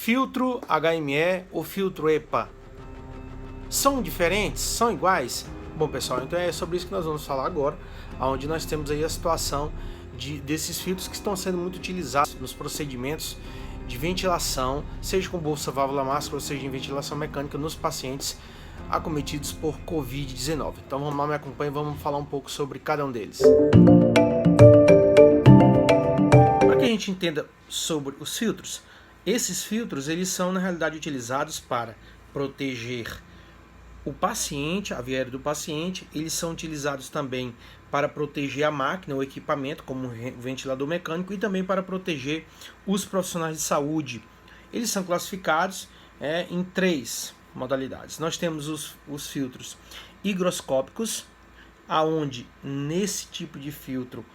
Filtro HME ou filtro EPA são diferentes? São iguais? Bom, pessoal, então é sobre isso que nós vamos falar agora, onde nós temos aí a situação desses filtros que estão sendo muito utilizados nos procedimentos de ventilação, seja com bolsa válvula máscara ou seja em ventilação mecânica nos pacientes acometidos por Covid-19. Então vamos lá, me acompanhe e vamos falar um pouco sobre cada um deles. Para que a gente entenda sobre os filtros, esses filtros eles são na realidade utilizados para proteger o paciente, a via aérea do paciente. Eles são utilizados também para proteger a máquina, o equipamento, como o ventilador mecânico, e também para proteger os profissionais de saúde. Eles são classificados em três modalidades. Nós temos os filtros higroscópicos, aonde nesse tipo de filtro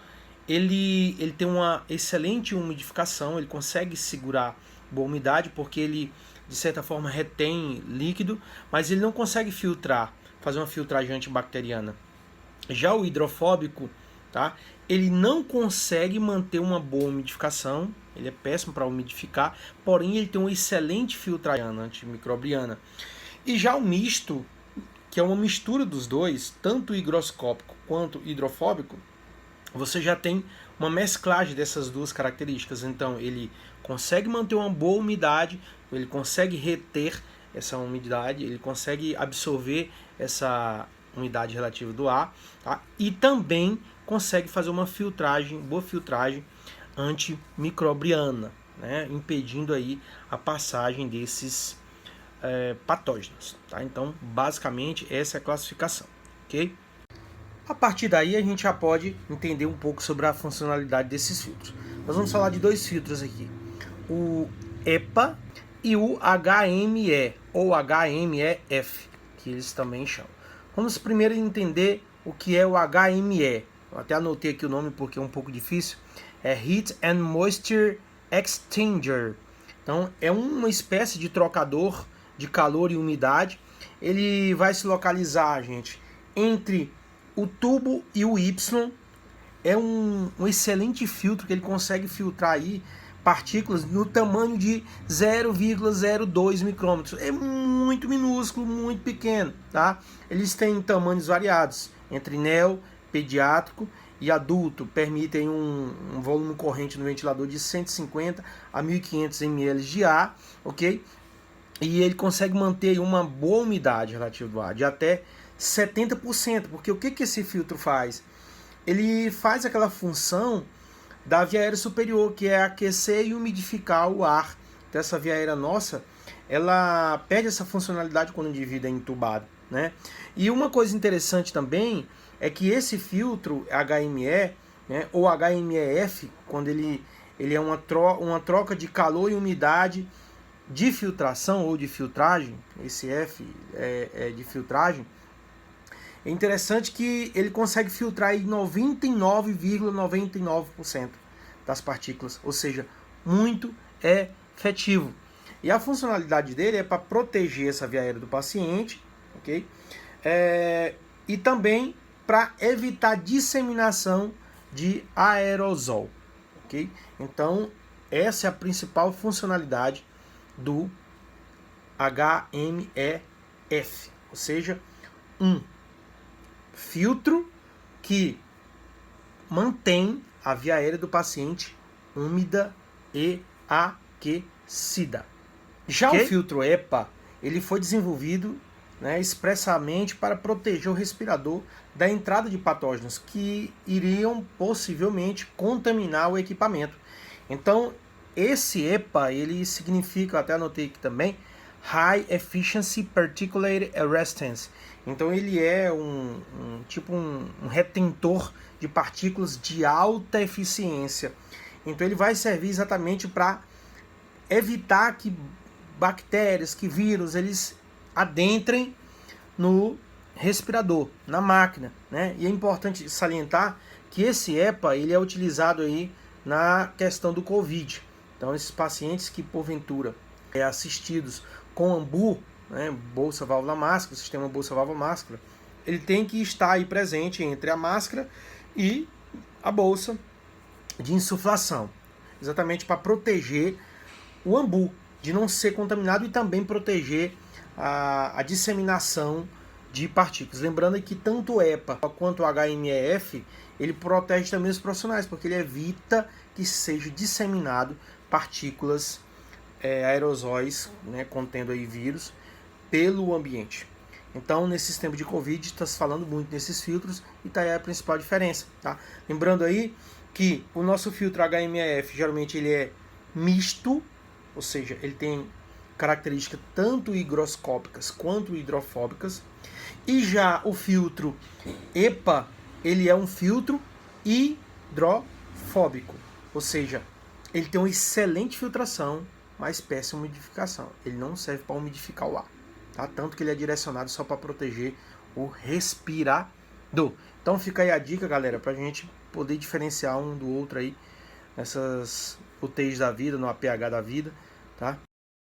ele tem uma excelente umidificação, ele consegue segurar boa umidade porque ele de certa forma retém líquido, mas ele não consegue filtrar, fazer uma filtragem antibacteriana. Já o hidrofóbico, tá? Ele não consegue manter uma boa umidificação, ele é péssimo para umidificar, porém ele tem uma excelente filtragem antimicrobiana. E já o misto, que é uma mistura dos dois, tanto higroscópico quanto hidrofóbico, você já tem uma mesclagem dessas duas características. Então ele consegue manter uma boa umidade, ele consegue reter essa umidade, ele consegue absorver essa umidade relativa do ar, tá? E também consegue fazer uma filtragem, boa filtragem antimicrobiana, né? Impedindo aí a passagem desses patógenos, tá? Então basicamente essa é a classificação, ok? A partir daí a gente já pode entender um pouco sobre a funcionalidade desses filtros. Nós vamos falar de dois filtros aqui, o EPA e o HME ou HMEF, que eles também chamam. Vamos primeiro entender o que é o HME. Eu até anotei aqui o nome porque é um pouco difícil. É Heat and Moisture Exchanger. Então é uma espécie de trocador de calor e umidade. Ele vai se localizar, gente, entre o tubo e o Y. É um excelente filtro que ele consegue filtrar aí partículas no tamanho de 0,02 micrômetros. É muito minúsculo, muito pequeno, tá? Eles têm tamanhos variados, entre neo, pediátrico e adulto. Permitem um volume corrente no ventilador de 150 a 1.500 ml de ar, ok? E ele consegue manter uma boa umidade relativa do ar, de até 70%, porque o que esse filtro faz? Ele faz aquela função da via aérea superior, que é aquecer e umidificar o ar. Então essa via aérea nossa, ela perde essa funcionalidade quando o indivíduo é entubado, né? E uma coisa interessante também é que esse filtro HME, né, ou HMEF, quando ele é uma troca de calor e umidade de filtração ou de filtragem, esse F é de filtragem. É interessante que ele consegue filtrar 99,99% das partículas, ou seja, muito efetivo. E a funcionalidade dele é para proteger essa via aérea do paciente, ok? E também para evitar disseminação de aerosol, ok? Então, essa é a principal funcionalidade do HMEF, ou seja, um filtro que mantém a via aérea do paciente úmida e aquecida. Já o filtro EPA, ele foi desenvolvido, né, expressamente para proteger o respirador da entrada de patógenos que iriam possivelmente contaminar o equipamento. Então, esse EPA, ele significa, até anotei aqui também, High Efficiency Particulate Arrestance. Então ele é um retentor de partículas de alta eficiência. Então ele vai servir exatamente para evitar que bactérias, que vírus, eles adentrem no respirador, na máquina, né? E é importante salientar que esse EPA ele é utilizado aí na questão do Covid. Então esses pacientes que porventura assistidos com AMBU, né, bolsa válvula máscara, o sistema bolsa válvula máscara, ele tem que estar aí presente entre a máscara e a bolsa de insuflação, exatamente para proteger o AMBU de não ser contaminado e também proteger a disseminação de partículas. Lembrando que tanto o EPA quanto o HMEF, ele protege também os profissionais, porque ele evita que seja disseminado partículas, aerosóis, né, contendo aí vírus, pelo ambiente. Então, nesse tempo de Covid, está se falando muito nesses filtros e está aí a principal diferença. Tá? Lembrando aí que o nosso filtro HMEF, geralmente ele é misto, ou seja, ele tem características tanto higroscópicas quanto hidrofóbicas. E já o filtro EPA, ele é um filtro hidrofóbico, ou seja, ele tem uma excelente filtração, mas péssima umidificação. Ele não serve para umidificar o ar, tá? Tanto que ele é direcionado só para proteger o respirador. Então fica aí a dica, galera, para a gente poder diferenciar um do outro aí nessas UTIs da vida, no APH da vida, tá?